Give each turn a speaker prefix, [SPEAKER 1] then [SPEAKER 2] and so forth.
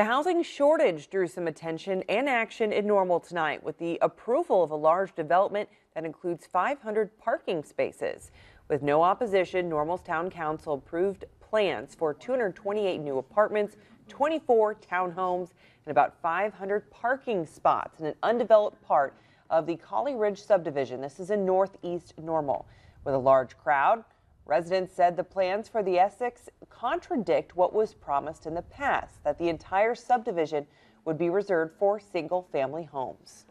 [SPEAKER 1] The housing shortage drew some attention and action in Normal tonight with the approval of a large development that includes 500 parking spaces. With no opposition, Normal's Town Council approved plans for 228 new apartments, 24 townhomes, and about 500 parking spots in an undeveloped part of the Collie Ridge subdivision. This is in northeast Normal. With a large crowd, residents said the plans for the Essex contradict what was promised in the past, that the entire subdivision would be reserved for single-family homes.